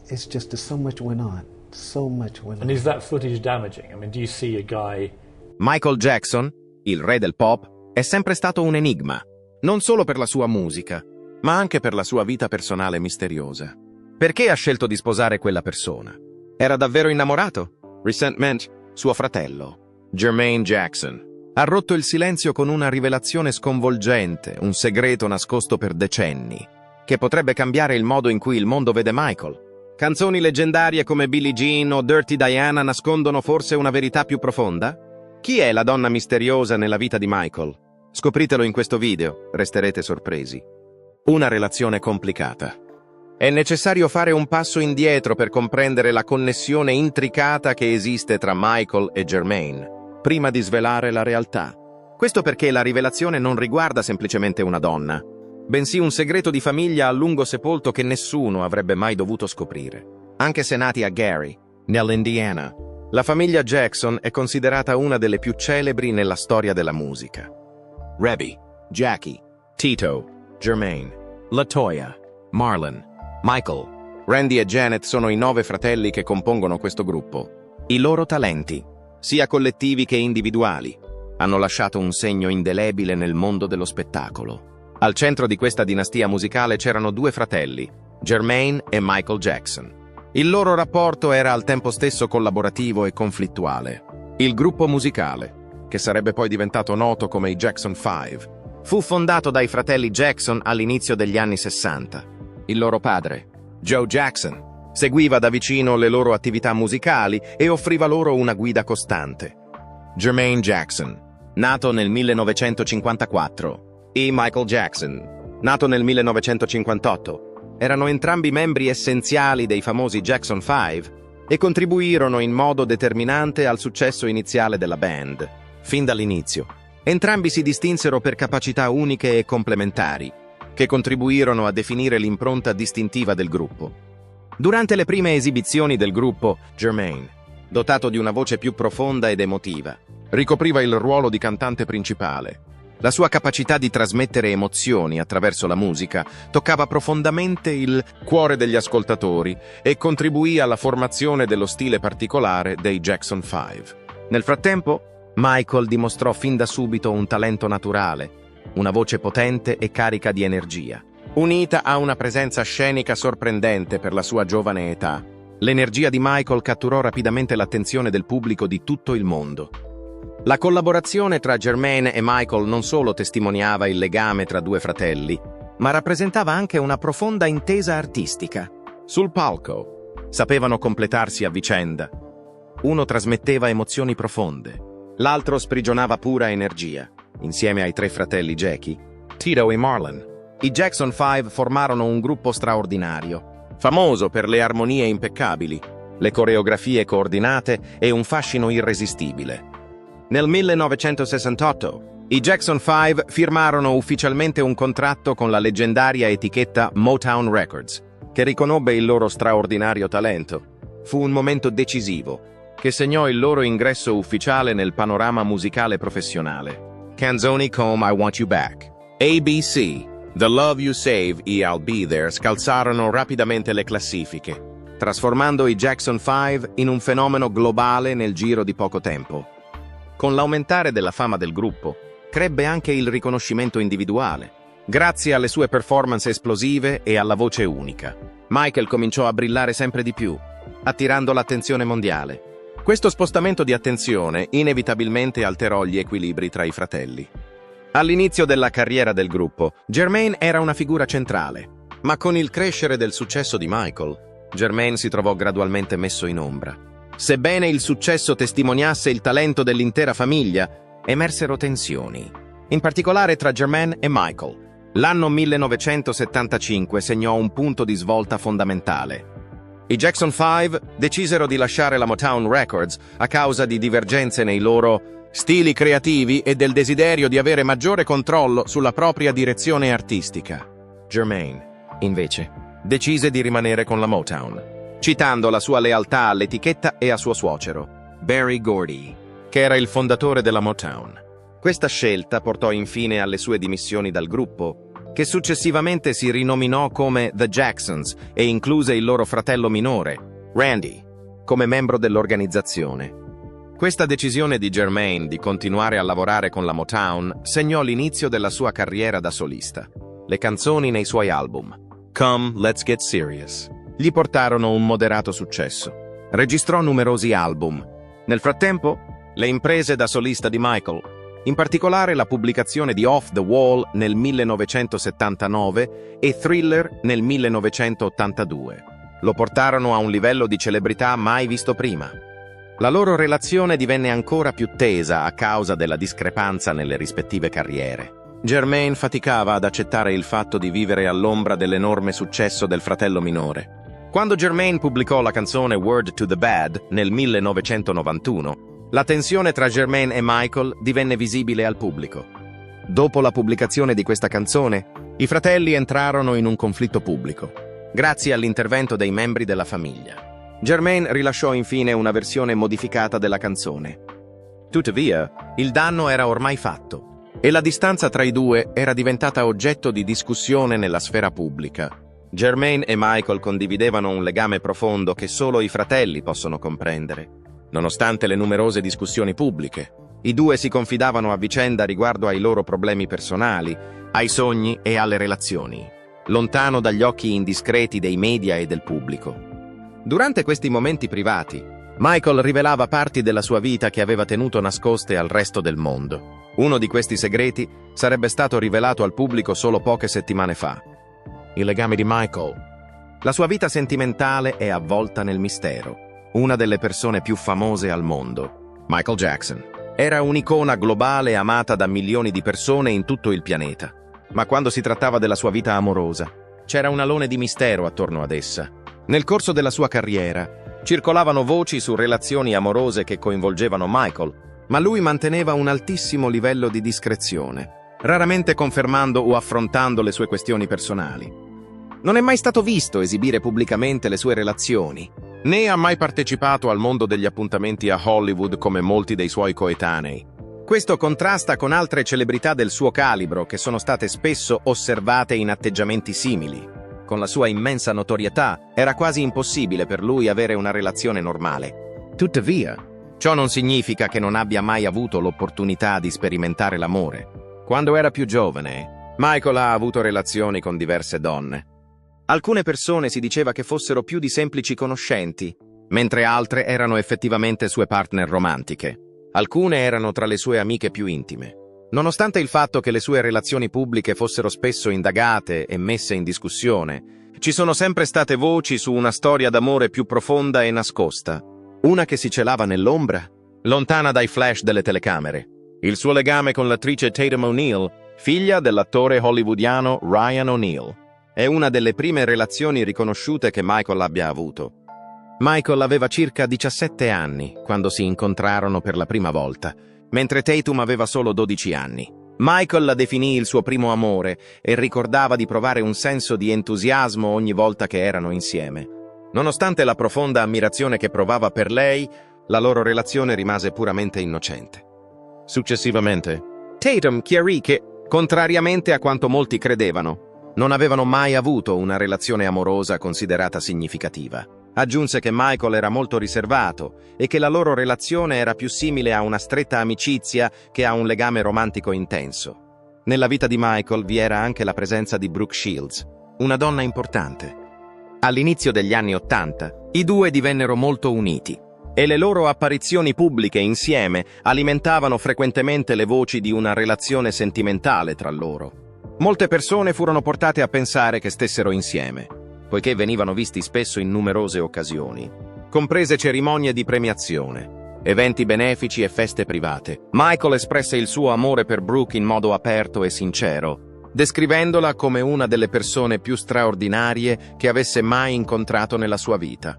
it's just so much went on. So much went on. And is that footage damaging? I mean, do you see a guy... Michael Jackson, il re del pop, è sempre stato un enigma, non solo per la sua musica, ma anche per la sua vita personale misteriosa. Perché ha scelto di sposare quella persona? Era davvero innamorato? Resentment, suo fratello, Jermaine Jackson, ha rotto il silenzio con una rivelazione sconvolgente, un segreto nascosto per decenni, che potrebbe cambiare il modo in cui il mondo vede Michael. Canzoni leggendarie come Billie Jean o Dirty Diana nascondono forse una verità più profonda? Chi è la donna misteriosa nella vita di Michael? Scopritelo in questo video, resterete sorpresi. Una relazione complicata. È necessario fare un passo indietro per comprendere la connessione intricata che esiste tra Michael e Jermaine, prima di svelare la realtà. Questo perché la rivelazione non riguarda semplicemente una donna, bensì un segreto di famiglia a lungo sepolto che nessuno avrebbe mai dovuto scoprire. Anche se nati a Gary, nell'Indiana, la famiglia Jackson è considerata una delle più celebri nella storia della musica. Rebby, Jackie, Tito, Jermaine, LaToya, Marlon, Michael, Randy e Janet sono i 9 fratelli che compongono questo gruppo. I loro talenti, sia collettivi che individuali, hanno lasciato un segno indelebile nel mondo dello spettacolo. Al centro di questa dinastia musicale c'erano 2 fratelli, Jermaine e Michael Jackson. Il loro rapporto era al tempo stesso collaborativo e conflittuale. Il gruppo musicale, che sarebbe poi diventato noto come i Jackson 5, fu fondato dai fratelli Jackson all'inizio degli anni 60. Il loro padre, Joe Jackson, seguiva da vicino le loro attività musicali e offriva loro una guida costante. Jermaine Jackson, nato nel 1954, e Michael Jackson, nato nel 1958, erano entrambi membri essenziali dei famosi Jackson 5 e contribuirono in modo determinante al successo iniziale della band. Fin dall'inizio, entrambi si distinsero per capacità uniche e complementari, che contribuirono a definire l'impronta distintiva del gruppo. Durante le prime esibizioni del gruppo, Jermaine, dotato di una voce più profonda ed emotiva, ricopriva il ruolo di cantante principale. La sua capacità di trasmettere emozioni attraverso la musica toccava profondamente il cuore degli ascoltatori e contribuì alla formazione dello stile particolare dei Jackson 5. Nel frattempo, Michael dimostrò fin da subito un talento naturale, una voce potente e carica di energia, unita a una presenza scenica sorprendente per la sua giovane età. L'energia di Michael catturò rapidamente l'attenzione del pubblico di tutto il mondo. La collaborazione tra Jermaine e Michael non solo testimoniava il legame tra 2 fratelli, ma rappresentava anche una profonda intesa artistica. Sul palco, sapevano completarsi a vicenda. Uno trasmetteva emozioni profonde, l'altro sprigionava pura energia. Insieme ai 3 fratelli Jackie, Tito e Marlon, i Jackson 5 formarono un gruppo straordinario, famoso per le armonie impeccabili, le coreografie coordinate e un fascino irresistibile. Nel 1968, i Jackson 5 firmarono ufficialmente un contratto con la leggendaria etichetta Motown Records, che riconobbe il loro straordinario talento. Fu un momento decisivo, che segnò il loro ingresso ufficiale nel panorama musicale professionale. Canzoni come I Want You Back, ABC, The Love You Save e I'll Be There scalzarono rapidamente le classifiche, trasformando i Jackson 5 in un fenomeno globale nel giro di poco tempo. Con l'aumentare della fama del gruppo, crebbe anche il riconoscimento individuale. Grazie alle sue performance esplosive e alla voce unica, Michael cominciò a brillare sempre di più, attirando l'attenzione mondiale. Questo spostamento di attenzione inevitabilmente alterò gli equilibri tra i fratelli. All'inizio della carriera del gruppo, Jermaine era una figura centrale, ma con il crescere del successo di Michael, Jermaine si trovò gradualmente messo in ombra. Sebbene il successo testimoniasse il talento dell'intera famiglia, emersero tensioni, in particolare tra Jermaine e Michael. L'anno 1975 segnò un punto di svolta fondamentale. I Jackson 5 decisero di lasciare la Motown Records a causa di divergenze nei loro stili creativi e del desiderio di avere maggiore controllo sulla propria direzione artistica. Jermaine, invece, decise di rimanere con la Motown, citando la sua lealtà all'etichetta e a suo suocero, Berry Gordy, che era il fondatore della Motown. Questa scelta portò infine alle sue dimissioni dal gruppo che successivamente si rinominò come The Jacksons e incluse il loro fratello minore, Randy, come membro dell'organizzazione. Questa decisione di Jermaine di continuare a lavorare con la Motown segnò l'inizio della sua carriera da solista. Le canzoni nei suoi album, Come, Let's Get Serious, gli portarono un moderato successo. Registrò numerosi album. Nel frattempo, le imprese da solista di Michael, in particolare la pubblicazione di Off the Wall nel 1979 e Thriller nel 1982, lo portarono a un livello di celebrità mai visto prima. La loro relazione divenne ancora più tesa a causa della discrepanza nelle rispettive carriere. Jermaine faticava ad accettare il fatto di vivere all'ombra dell'enorme successo del fratello minore. Quando Jermaine pubblicò la canzone Word to the Bad nel 1991, la tensione tra Jermaine e Michael divenne visibile al pubblico. Dopo la pubblicazione di questa canzone, i fratelli entrarono in un conflitto pubblico, grazie all'intervento dei membri della famiglia. Jermaine rilasciò infine una versione modificata della canzone. Tuttavia, il danno era ormai fatto e la distanza tra i due era diventata oggetto di discussione nella sfera pubblica. Jermaine e Michael condividevano un legame profondo che solo i fratelli possono comprendere. Nonostante le numerose discussioni pubbliche, i due si confidavano a vicenda riguardo ai loro problemi personali, ai sogni e alle relazioni, lontano dagli occhi indiscreti dei media e del pubblico. Durante questi momenti privati, Michael rivelava parti della sua vita che aveva tenuto nascoste al resto del mondo. Uno di questi segreti sarebbe stato rivelato al pubblico solo poche settimane fa. Il legame di Michael. La sua vita sentimentale è avvolta nel mistero. Una delle persone più famose al mondo, Michael Jackson, era un'icona globale amata da milioni di persone in tutto il pianeta. Ma quando si trattava della sua vita amorosa, c'era un alone di mistero attorno ad essa. Nel corso della sua carriera, circolavano voci su relazioni amorose che coinvolgevano Michael, ma lui manteneva un altissimo livello di discrezione, raramente confermando o affrontando le sue questioni personali. Non è mai stato visto esibire pubblicamente le sue relazioni, né ha mai partecipato al mondo degli appuntamenti a Hollywood come molti dei suoi coetanei. Questo contrasta con altre celebrità del suo calibro che sono state spesso osservate in atteggiamenti simili. Con la sua immensa notorietà, era quasi impossibile per lui avere una relazione normale. Tuttavia, ciò non significa che non abbia mai avuto l'opportunità di sperimentare l'amore. Quando era più giovane, Michael ha avuto relazioni con diverse donne. Alcune persone si diceva che fossero più di semplici conoscenti, mentre altre erano effettivamente sue partner romantiche. Alcune erano tra le sue amiche più intime. Nonostante il fatto che le sue relazioni pubbliche fossero spesso indagate e messe in discussione, ci sono sempre state voci su una storia d'amore più profonda e nascosta, una che si celava nell'ombra, lontana dai flash delle telecamere. Il suo legame con l'attrice Tatum O'Neal, figlia dell'attore hollywoodiano Ryan O'Neal, è una delle prime relazioni riconosciute che Michael abbia avuto. Michael aveva circa 17 anni quando si incontrarono per la prima volta, mentre Tatum aveva solo 12 anni. Michael la definì il suo primo amore e ricordava di provare un senso di entusiasmo ogni volta che erano insieme. Nonostante la profonda ammirazione che provava per lei, la loro relazione rimase puramente innocente. Successivamente, Tatum chiarì che, contrariamente a quanto molti credevano, non avevano mai avuto una relazione amorosa considerata significativa. Aggiunse che Michael era molto riservato e che la loro relazione era più simile a una stretta amicizia che a un legame romantico intenso. Nella vita di Michael vi era anche la presenza di Brooke Shields, una donna importante. All'inizio degli anni '80, i due divennero molto uniti e le loro apparizioni pubbliche insieme alimentavano frequentemente le voci di una relazione sentimentale tra loro. Molte persone furono portate a pensare che stessero insieme, poiché venivano visti spesso in numerose occasioni, comprese cerimonie di premiazione, eventi benefici e feste private. Michael espresse il suo amore per Brooke in modo aperto e sincero, descrivendola come una delle persone più straordinarie che avesse mai incontrato nella sua vita.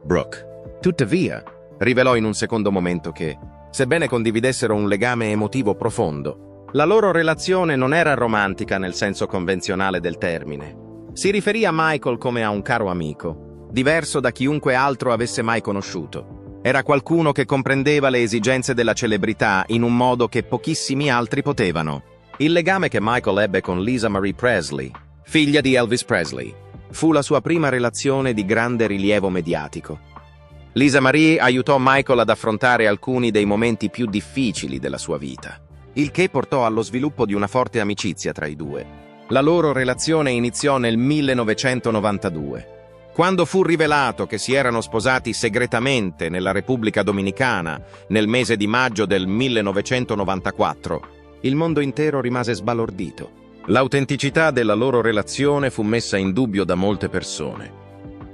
Brooke, tuttavia, rivelò in un secondo momento che, sebbene condividessero un legame emotivo profondo, la loro relazione non era romantica nel senso convenzionale del termine. Si riferì a Michael come a un caro amico, diverso da chiunque altro avesse mai conosciuto. Era qualcuno che comprendeva le esigenze della celebrità in un modo che pochissimi altri potevano. Il legame che Michael ebbe con Lisa Marie Presley, figlia di Elvis Presley, fu la sua prima relazione di grande rilievo mediatico. Lisa Marie aiutò Michael ad affrontare alcuni dei momenti più difficili della sua vita, il che portò allo sviluppo di una forte amicizia tra i due. La loro relazione iniziò nel 1992. Quando fu rivelato che si erano sposati segretamente nella Repubblica Dominicana nel mese di maggio del 1994, il mondo intero rimase sbalordito. L'autenticità della loro relazione fu messa in dubbio da molte persone.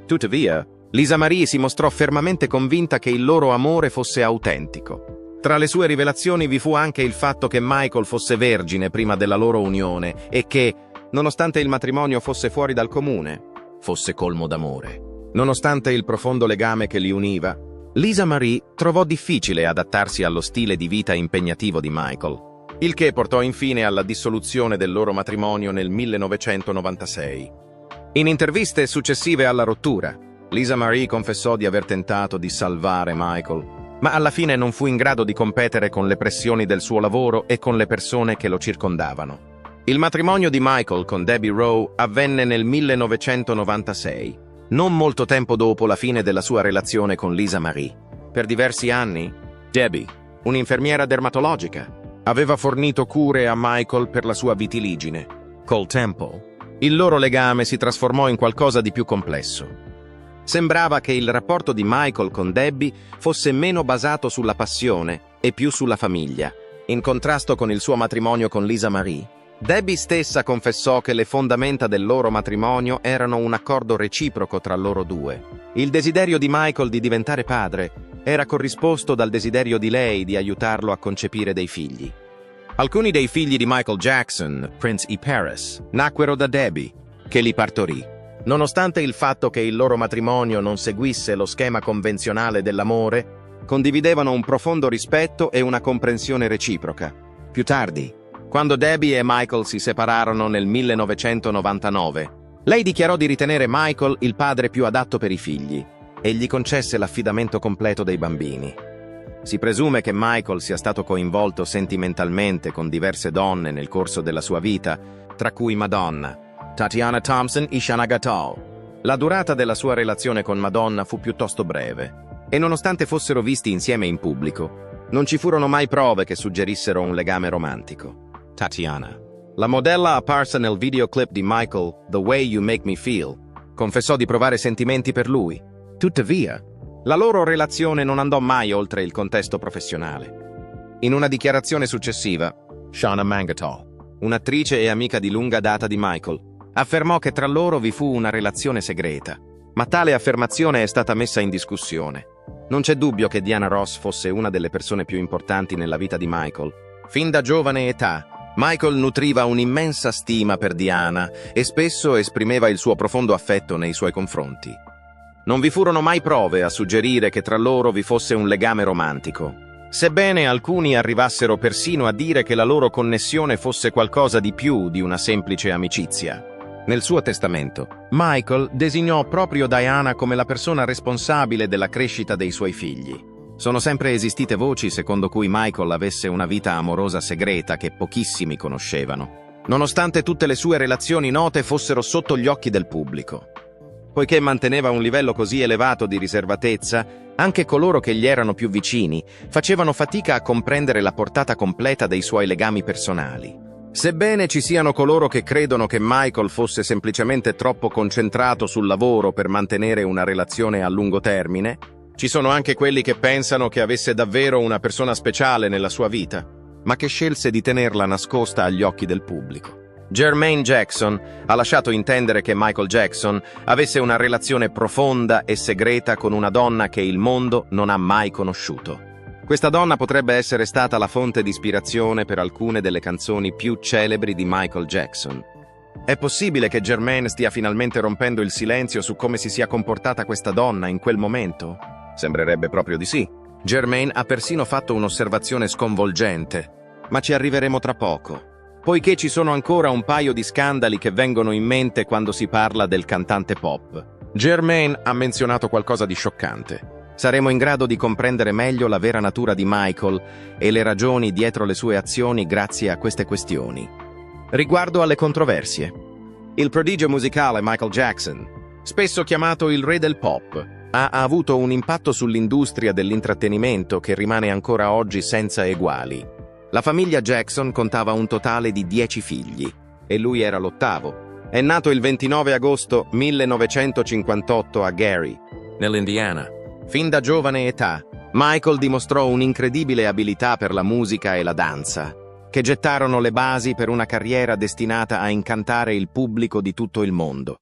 Tuttavia, Lisa Marie si mostrò fermamente convinta che il loro amore fosse autentico. Tra le sue rivelazioni vi fu anche il fatto che Michael fosse vergine prima della loro unione e che, nonostante il matrimonio fosse fuori dal comune, fosse colmo d'amore. Nonostante il profondo legame che li univa, Lisa Marie trovò difficile adattarsi allo stile di vita impegnativo di Michael, il che portò infine alla dissoluzione del loro matrimonio nel 1996. In interviste successive alla rottura, Lisa Marie confessò di aver tentato di salvare Michael, ma alla fine non fu in grado di competere con le pressioni del suo lavoro e con le persone che lo circondavano. Il matrimonio di Michael con Debbie Rowe avvenne nel 1996, non molto tempo dopo la fine della sua relazione con Lisa Marie. Per diversi anni, Debbie, un'infermiera dermatologica, aveva fornito cure a Michael per la sua vitiligine. Col tempo, il loro legame si trasformò in qualcosa di più complesso. Sembrava che il rapporto di Michael con Debbie fosse meno basato sulla passione e più sulla famiglia, in contrasto con il suo matrimonio con Lisa Marie. Debbie stessa confessò che le fondamenta del loro matrimonio erano un accordo reciproco tra loro due. Il desiderio di Michael di diventare padre era corrisposto dal desiderio di lei di aiutarlo a concepire dei figli. Alcuni dei figli di Michael Jackson, Prince e Paris, nacquero da Debbie, che li partorì. Nonostante il fatto che il loro matrimonio non seguisse lo schema convenzionale dell'amore, condividevano un profondo rispetto e una comprensione reciproca. Più tardi, quando Debbie e Michael si separarono nel 1999, lei dichiarò di ritenere Michael il padre più adatto per i figli e gli concesse l'affidamento completo dei bambini. Si presume che Michael sia stato coinvolto sentimentalmente con diverse donne nel corso della sua vita, tra cui Madonna, Tatiana Thompson e Shana Gattal. La durata della sua relazione con Madonna fu piuttosto breve, e nonostante fossero visti insieme in pubblico, non ci furono mai prove che suggerissero un legame romantico. Tatiana, la modella apparsa nel videoclip di Michael, The Way You Make Me Feel, confessò di provare sentimenti per lui. Tuttavia, la loro relazione non andò mai oltre il contesto professionale. In una dichiarazione successiva, Shana Mangatol, un'attrice e amica di lunga data di Michael, affermò che tra loro vi fu una relazione segreta, ma tale affermazione è stata messa in discussione. Non c'è dubbio che Diana Ross fosse una delle persone più importanti nella vita di Michael. Fin da giovane età, Michael nutriva un'immensa stima per Diana e spesso esprimeva il suo profondo affetto nei suoi confronti. Non vi furono mai prove a suggerire che tra loro vi fosse un legame romantico, sebbene alcuni arrivassero persino a dire che la loro connessione fosse qualcosa di più di una semplice amicizia. Nel suo testamento, Michael designò proprio Diana come la persona responsabile della crescita dei suoi figli. Sono sempre esistite voci secondo cui Michael avesse una vita amorosa segreta che pochissimi conoscevano, nonostante tutte le sue relazioni note fossero sotto gli occhi del pubblico. Poiché manteneva un livello così elevato di riservatezza, anche coloro che gli erano più vicini facevano fatica a comprendere la portata completa dei suoi legami personali. Sebbene ci siano coloro che credono che Michael fosse semplicemente troppo concentrato sul lavoro per mantenere una relazione a lungo termine, ci sono anche quelli che pensano che avesse davvero una persona speciale nella sua vita, ma che scelse di tenerla nascosta agli occhi del pubblico. Jermaine Jackson ha lasciato intendere che Michael Jackson avesse una relazione profonda e segreta con una donna che il mondo non ha mai conosciuto. Questa donna potrebbe essere stata la fonte di ispirazione per alcune delle canzoni più celebri di Michael Jackson. È possibile che Jermaine stia finalmente rompendo il silenzio su come si sia comportata questa donna in quel momento? Sembrerebbe proprio di sì. Jermaine ha persino fatto un'osservazione sconvolgente, ma ci arriveremo tra poco, poiché ci sono ancora un paio di scandali che vengono in mente quando si parla del cantante pop. Jermaine ha menzionato qualcosa di scioccante. saremo in grado di comprendere meglio la vera natura di Michael e le ragioni dietro le sue azioni grazie a queste questioni. Riguardo alle controversie. Il prodigio musicale Michael Jackson, spesso chiamato il re del pop, ha avuto un impatto sull'industria dell'intrattenimento che rimane ancora oggi senza eguali. La famiglia Jackson contava un totale di 10 figli e lui era l'8º. È nato il 29 agosto 1958 a Gary, nell'Indiana. Fin da giovane età, Michael dimostrò un'incredibile abilità per la musica e la danza, che gettarono le basi per una carriera destinata a incantare il pubblico di tutto il mondo.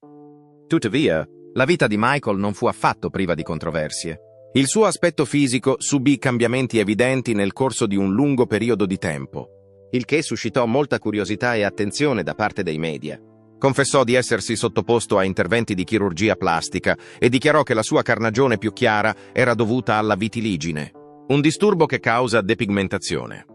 Tuttavia, la vita di Michael non fu affatto priva di controversie. Il suo aspetto fisico subì cambiamenti evidenti nel corso di un lungo periodo di tempo, il che suscitò molta curiosità e attenzione da parte dei media. Confessò di essersi sottoposto a interventi di chirurgia plastica e dichiarò che la sua carnagione più chiara era dovuta alla vitiligine, un disturbo che causa depigmentazione.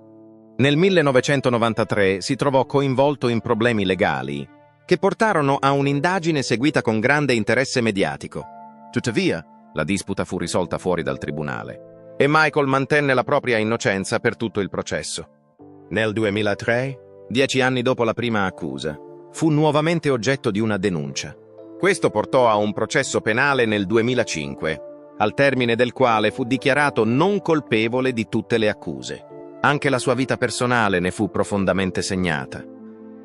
Nel 1993 si trovò coinvolto in problemi legali che portarono a un'indagine seguita con grande interesse mediatico. Tuttavia, la disputa fu risolta fuori dal tribunale e Michael mantenne la propria innocenza per tutto il processo. Nel 2003, 10 anni dopo la prima accusa, fu nuovamente oggetto di una denuncia. Questo portò a un processo penale nel 2005, al termine del quale fu dichiarato non colpevole di tutte le accuse. Anche la sua vita personale ne fu profondamente segnata.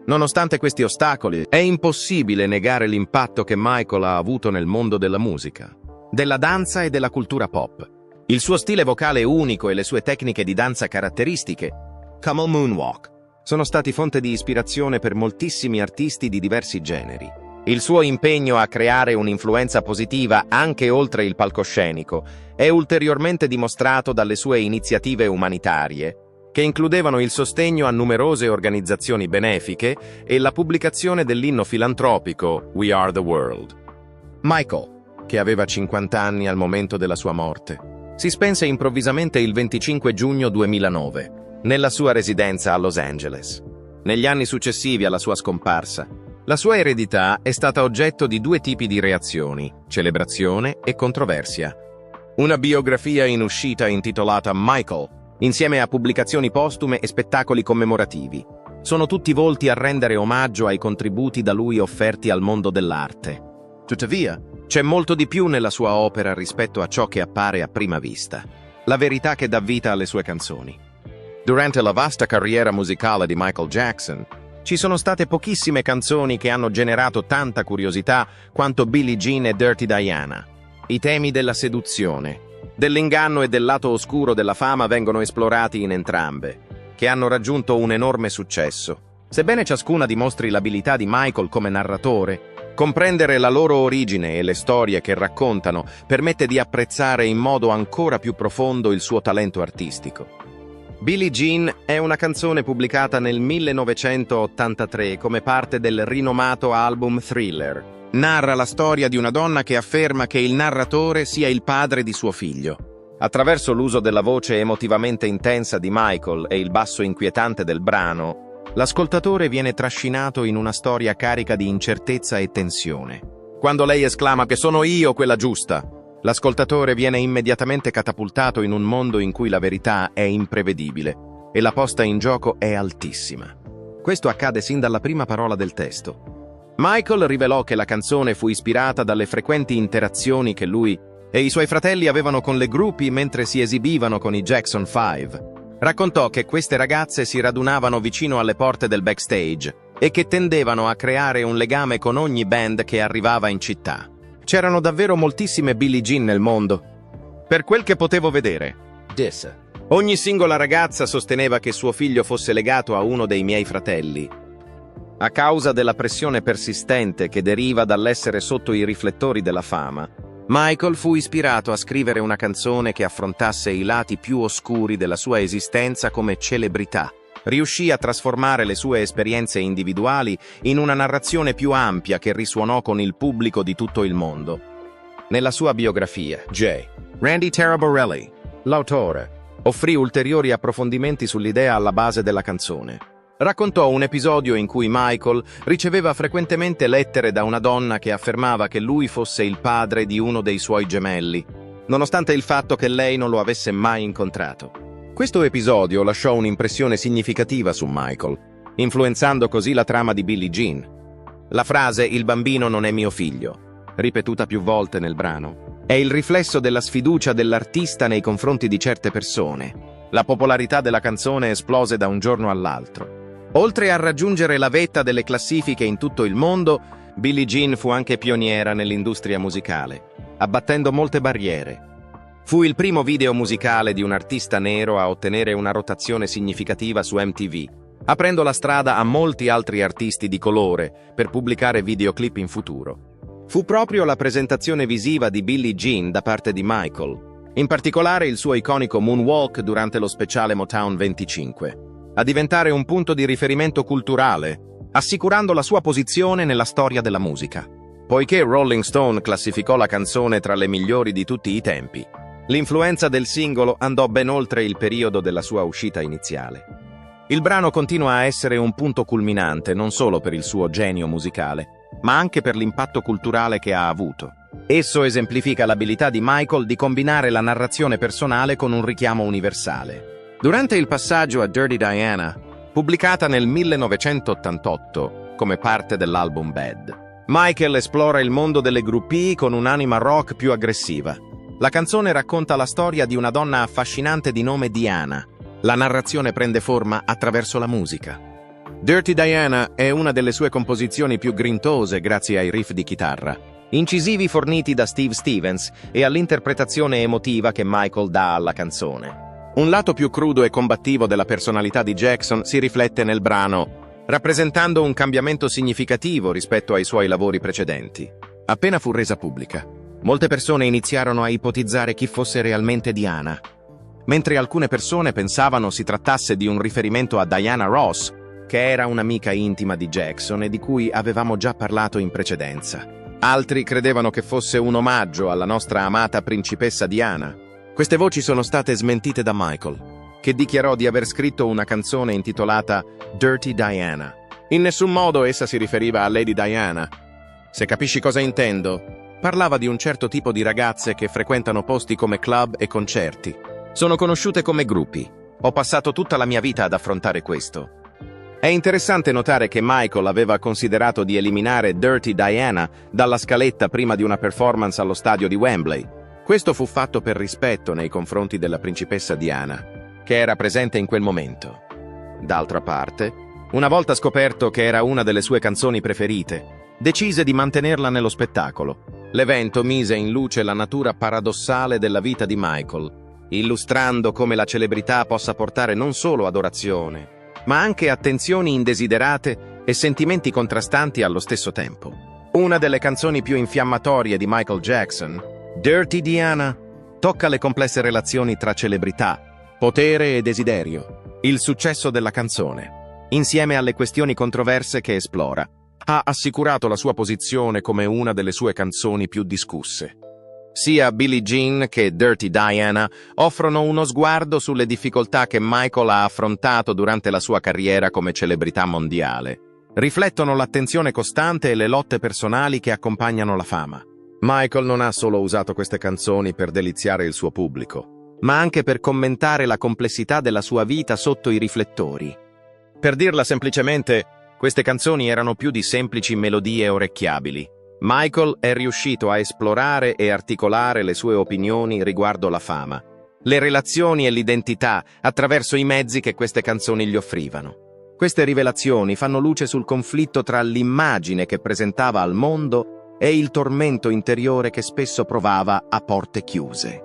Nonostante questi ostacoli, è impossibile negare l'impatto che Michael ha avuto nel mondo della musica, della danza e della cultura pop. Il suo stile vocale unico e le sue tecniche di danza caratteristiche, come il moonwalk, sono stati fonte di ispirazione per moltissimi artisti di diversi generi. Il suo impegno a creare un'influenza positiva anche oltre il palcoscenico è ulteriormente dimostrato dalle sue iniziative umanitarie, che includevano il sostegno a numerose organizzazioni benefiche e la pubblicazione dell'inno filantropico We Are the World. Michael, che aveva 50 anni al momento della sua morte, si spense improvvisamente il 25 giugno 2009, nella sua residenza a Los Angeles. Negli anni successivi alla sua scomparsa, la sua eredità è stata oggetto di 2 tipi di reazioni: celebrazione e controversia. Una biografia in uscita intitolata Michael, insieme a pubblicazioni postume e spettacoli commemorativi, sono tutti volti a rendere omaggio ai contributi da lui offerti al mondo dell'arte. Tuttavia, c'è molto di più nella sua opera rispetto a ciò che appare a prima vista, la verità che dà vita alle sue canzoni. Durante la vasta carriera musicale di Michael Jackson, ci sono state pochissime canzoni che hanno generato tanta curiosità quanto Billie Jean e Dirty Diana. I temi della seduzione, dell'inganno e del lato oscuro della fama vengono esplorati in entrambe, che hanno raggiunto un enorme successo. Sebbene ciascuna dimostri l'abilità di Michael come narratore, comprendere la loro origine e le storie che raccontano permette di apprezzare in modo ancora più profondo il suo talento artistico. Billie Jean è una canzone pubblicata nel 1983 come parte del rinomato album Thriller. Narra la storia di una donna che afferma che il narratore sia il padre di suo figlio. Attraverso l'uso della voce emotivamente intensa di Michael e il basso inquietante del brano, l'ascoltatore viene trascinato in una storia carica di incertezza e tensione. Quando lei esclama che sono io quella giusta, l'ascoltatore viene immediatamente catapultato in un mondo in cui la verità è imprevedibile e la posta in gioco è altissima. Questo accade sin dalla prima parola del testo. Michael rivelò che la canzone fu ispirata dalle frequenti interazioni che lui e i suoi fratelli avevano con le groupie mentre si esibivano con i Jackson 5. Raccontò che queste ragazze si radunavano vicino alle porte del backstage e che tendevano a creare un legame con ogni band che arrivava in città. C'erano davvero moltissime Billie Jean nel mondo. Per quel che potevo vedere, disse, ogni singola ragazza sosteneva che suo figlio fosse legato a uno dei miei fratelli. A causa della pressione persistente che deriva dall'essere sotto i riflettori della fama, Michael fu ispirato a scrivere una canzone che affrontasse i lati più oscuri della sua esistenza come celebrità. Riuscì a trasformare le sue esperienze individuali in una narrazione più ampia che risuonò con il pubblico di tutto il mondo. Nella sua biografia, Randy Taraborelli, l'autore, offrì ulteriori approfondimenti sull'idea alla base della canzone. Raccontò un episodio in cui Michael riceveva frequentemente lettere da una donna che affermava che lui fosse il padre di uno dei suoi gemelli. nonostante il fatto che lei non lo avesse mai incontrato. Questo episodio lasciò un'impressione significativa su Michael, influenzando così la trama di Billie Jean. La frase "il bambino non è mio figlio", ripetuta più volte nel brano, è il riflesso della sfiducia dell'artista nei confronti di certe persone. La popolarità della canzone esplose da un giorno all'altro. Oltre a raggiungere la vetta delle classifiche in tutto il mondo, Billie Jean fu anche pioniera nell'industria musicale, abbattendo molte barriere. Fu il primo video musicale di un artista nero a ottenere una rotazione significativa su MTV, aprendo la strada a molti altri artisti di colore per pubblicare videoclip in futuro. Fu proprio la presentazione visiva di Billie Jean da parte di Michael, in particolare il suo iconico moonwalk durante lo speciale Motown 25, a diventare un punto di riferimento culturale, assicurando la sua posizione nella storia della musica. Poiché Rolling Stone classificò la canzone tra le migliori di tutti i tempi, l'influenza del singolo andò ben oltre il periodo della sua uscita iniziale. Il brano continua a essere un punto culminante non solo per il suo genio musicale, ma anche per l'impatto culturale che ha avuto. Esso esemplifica l'abilità di Michael di combinare la narrazione personale con un richiamo universale. Durante il passaggio a Dirty Diana, pubblicata nel 1988 come parte dell'album Bad, Michael esplora il mondo delle groupie con un'anima rock più aggressiva. La canzone racconta la storia di una donna affascinante di nome Diana. La narrazione prende forma attraverso la musica. Dirty Diana è una delle sue composizioni più grintose grazie ai riff di chitarra, incisivi forniti da Steve Stevens e all'interpretazione emotiva che Michael dà alla canzone. Un lato più crudo e combattivo della personalità di Jackson si riflette nel brano, rappresentando un cambiamento significativo rispetto ai suoi lavori precedenti. Appena fu resa pubblica, molte persone iniziarono a ipotizzare chi fosse realmente Diana, mentre alcune persone pensavano si trattasse di un riferimento a Diana Ross, che era un'amica intima di Jackson e di cui avevamo già parlato in precedenza. Altri credevano che fosse un omaggio alla nostra amata principessa Diana. Queste voci sono state smentite da Michael, che dichiarò di aver scritto una canzone intitolata Dirty Diana. In nessun modo essa si riferiva a Lady Diana. Se capisci cosa intendo, parlava di un certo tipo di ragazze che frequentano posti come club e concerti. Sono conosciute come groupie. Ho passato tutta la mia vita ad affrontare questo. È interessante notare che Michael aveva considerato di eliminare Dirty Diana dalla scaletta prima di una performance allo stadio di Wembley. Questo fu fatto per rispetto nei confronti della principessa Diana, che era presente in quel momento. D'altra parte, una volta scoperto che era una delle sue canzoni preferite, decise di mantenerla nello spettacolo. L'evento mise in luce la natura paradossale della vita di Michael, illustrando come la celebrità possa portare non solo adorazione, ma anche attenzioni indesiderate e sentimenti contrastanti allo stesso tempo. Una delle canzoni più infiammatorie di Michael Jackson, Dirty Diana, tocca le complesse relazioni tra celebrità, potere e desiderio. Il successo della canzone, insieme alle questioni controverse che esplora, ha assicurato la sua posizione come una delle sue canzoni più discusse. Sia Billie Jean che Dirty Diana offrono uno sguardo sulle difficoltà che Michael ha affrontato durante la sua carriera come celebrità mondiale. Riflettono l'attenzione costante e le lotte personali che accompagnano la fama. Michael non ha solo usato queste canzoni per deliziare il suo pubblico, ma anche per commentare la complessità della sua vita sotto i riflettori. Per dirla semplicemente, queste canzoni erano più di semplici melodie orecchiabili. Michael è riuscito a esplorare e articolare le sue opinioni riguardo la fama, le relazioni e l'identità attraverso i mezzi che queste canzoni gli offrivano. Queste rivelazioni fanno luce sul conflitto tra l'immagine che presentava al mondo e il tormento interiore che spesso provava a porte chiuse.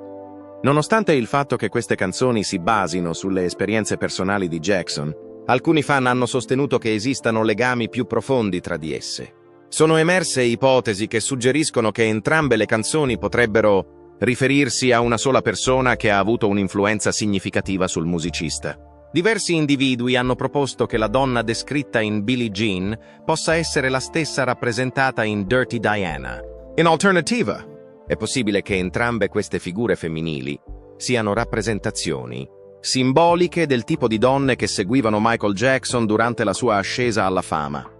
Nonostante il fatto che queste canzoni si basino sulle esperienze personali di Jackson, alcuni fan hanno sostenuto che esistano legami più profondi tra di esse. Sono emerse ipotesi che suggeriscono che entrambe le canzoni potrebbero riferirsi a una sola persona che ha avuto un'influenza significativa sul musicista. Diversi individui hanno proposto che la donna descritta in Billie Jean possa essere la stessa rappresentata in Dirty Diana. In alternativa, è possibile che entrambe queste figure femminili siano rappresentazioni simboliche del tipo di donne che seguivano Michael Jackson durante la sua ascesa alla fama.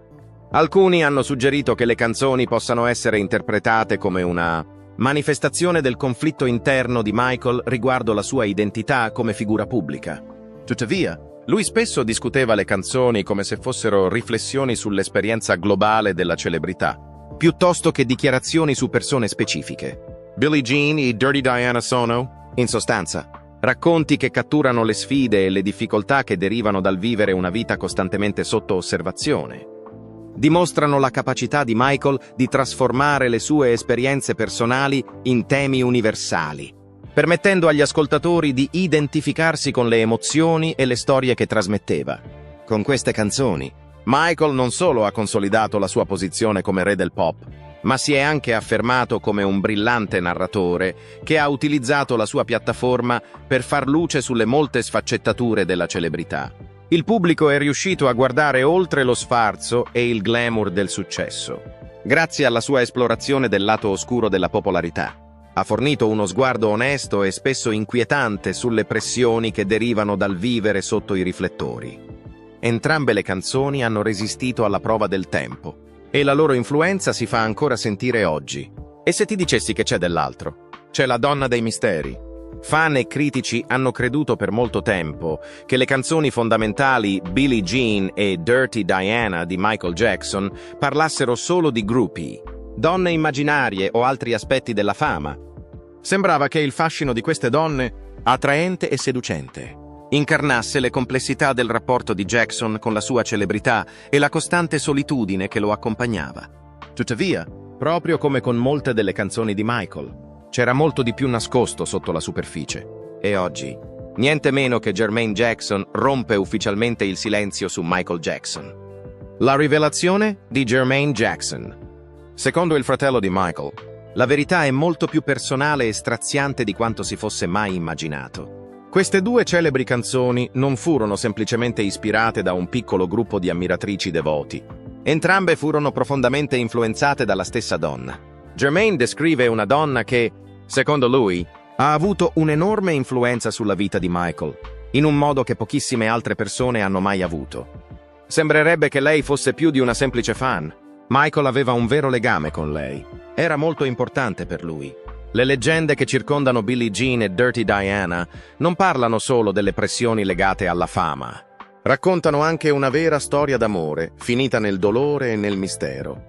Alcuni hanno suggerito che le canzoni possano essere interpretate come una manifestazione del conflitto interno di Michael riguardo la sua identità come figura pubblica. Tuttavia, lui spesso discuteva le canzoni come se fossero riflessioni sull'esperienza globale della celebrità, piuttosto che dichiarazioni su persone specifiche. Billie Jean e Dirty Diana sono, in sostanza, racconti che catturano le sfide e le difficoltà che derivano dal vivere una vita costantemente sotto osservazione. Dimostrano la capacità di Michael di trasformare le sue esperienze personali in temi universali, permettendo agli ascoltatori di identificarsi con le emozioni e le storie che trasmetteva. Con queste canzoni, Michael non solo ha consolidato la sua posizione come re del pop, ma si è anche affermato come un brillante narratore che ha utilizzato la sua piattaforma per far luce sulle molte sfaccettature della celebrità. Il pubblico è riuscito a guardare oltre lo sfarzo e il glamour del successo, grazie alla sua esplorazione del lato oscuro della popolarità. Ha fornito uno sguardo onesto e spesso inquietante sulle pressioni che derivano dal vivere sotto i riflettori. Entrambe le canzoni hanno resistito alla prova del tempo, e la loro influenza si fa ancora sentire oggi. E se ti dicessi che c'è dell'altro? C'è la donna dei misteri. Fan e critici hanno creduto per molto tempo che le canzoni fondamentali Billie Jean e Dirty Diana di Michael Jackson parlassero solo di groupie, donne immaginarie o altri aspetti della fama. Sembrava che il fascino di queste donne, attraente e seducente, incarnasse le complessità del rapporto di Jackson con la sua celebrità e la costante solitudine che lo accompagnava. Tuttavia, proprio come con molte delle canzoni di Michael, c'era molto di più nascosto sotto la superficie. E oggi, niente meno che Jermaine Jackson rompe ufficialmente il silenzio su Michael Jackson. La rivelazione di Jermaine Jackson. Secondo il fratello di Michael, la verità è molto più personale e straziante di quanto si fosse mai immaginato. Queste due celebri canzoni non furono semplicemente ispirate da un piccolo gruppo di ammiratrici devoti. Entrambe furono profondamente influenzate dalla stessa donna. Jermaine descrive una donna che, secondo lui, ha avuto un'enorme influenza sulla vita di Michael, in un modo che pochissime altre persone hanno mai avuto. Sembrerebbe che lei fosse più di una semplice fan. Michael aveva un vero legame con lei. Era molto importante per lui. Le leggende che circondano Billie Jean e Dirty Diana non parlano solo delle pressioni legate alla fama. Raccontano anche una vera storia d'amore, finita nel dolore e nel mistero.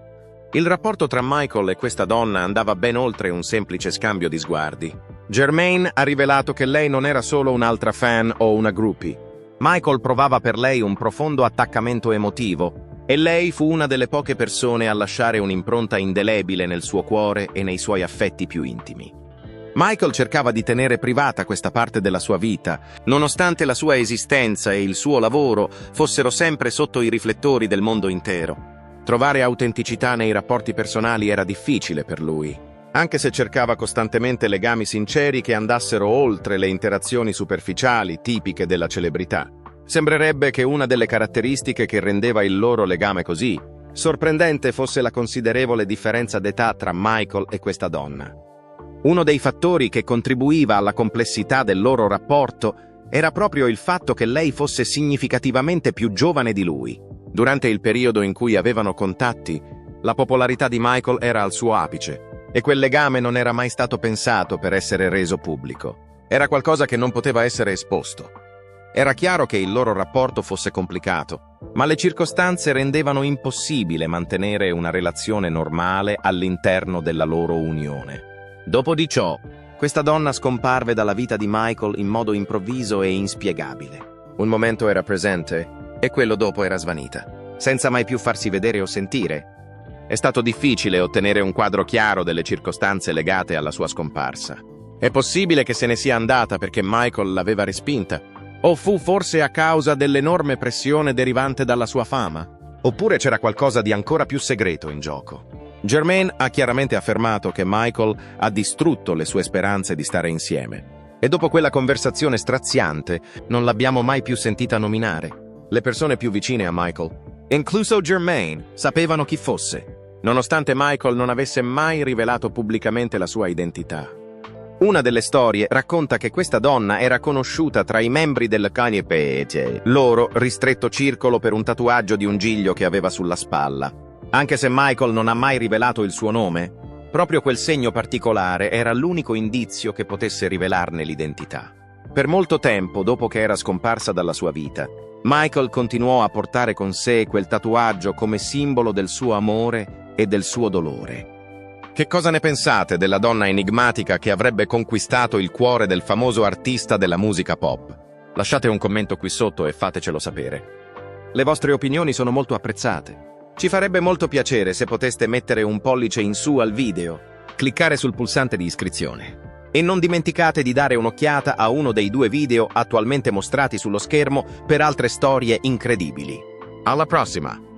Il rapporto tra Michael e questa donna andava ben oltre un semplice scambio di sguardi. Jermaine ha rivelato che lei non era solo un'altra fan o una groupie. Michael provava per lei un profondo attaccamento emotivo, e lei fu una delle poche persone a lasciare un'impronta indelebile nel suo cuore e nei suoi affetti più intimi. Michael cercava di tenere privata questa parte della sua vita, nonostante la sua esistenza e il suo lavoro fossero sempre sotto i riflettori del mondo intero. Trovare autenticità nei rapporti personali era difficile per lui, anche se cercava costantemente legami sinceri che andassero oltre le interazioni superficiali tipiche della celebrità. Sembrerebbe che una delle caratteristiche che rendeva il loro legame così sorprendente fosse la considerevole differenza d'età tra Michael e questa donna. Uno dei fattori che contribuiva alla complessità del loro rapporto era proprio il fatto che lei fosse significativamente più giovane di lui. Durante il periodo in cui avevano contatti, la popolarità di Michael era al suo apice, e quel legame non era mai stato pensato per essere reso pubblico. Era qualcosa che non poteva essere esposto. Era chiaro che il loro rapporto fosse complicato, ma le circostanze rendevano impossibile mantenere una relazione normale all'interno della loro unione. Dopo di ciò, questa donna scomparve dalla vita di Michael in modo improvviso e inspiegabile. Un momento era presente e quello dopo era svanita, senza mai più farsi vedere o sentire. È stato difficile ottenere un quadro chiaro delle circostanze legate alla sua scomparsa. È possibile che se ne sia andata perché Michael l'aveva respinta, o fu forse a causa dell'enorme pressione derivante dalla sua fama? Oppure c'era qualcosa di ancora più segreto in gioco? Jermaine ha chiaramente affermato che Michael ha distrutto le sue speranze di stare insieme. E dopo quella conversazione straziante, non l'abbiamo mai più sentita nominare. Le persone più vicine a Michael, incluso Jermaine, sapevano chi fosse, nonostante Michael non avesse mai rivelato pubblicamente la sua identità. Una delle storie racconta che questa donna era conosciuta tra i membri del Kanye Pete, loro ristretto circolo per un tatuaggio di un giglio che aveva sulla spalla. Anche se Michael non ha mai rivelato il suo nome, Proprio quel segno particolare era l'unico indizio che potesse rivelarne l'identità. Per molto tempo, dopo che era scomparsa dalla sua vita, Michael continuò a portare con sé quel tatuaggio come simbolo del suo amore e del suo dolore. Che cosa ne pensate della donna enigmatica che avrebbe conquistato il cuore del famoso artista della musica pop? Lasciate un commento qui sotto e fatecelo sapere. Le vostre opinioni sono molto apprezzate. Ci farebbe molto piacere se poteste mettere un pollice in su al video, cliccare sul pulsante di iscrizione. E non dimenticate di dare un'occhiata a uno dei 2 video attualmente mostrati sullo schermo per altre storie incredibili. Alla prossima!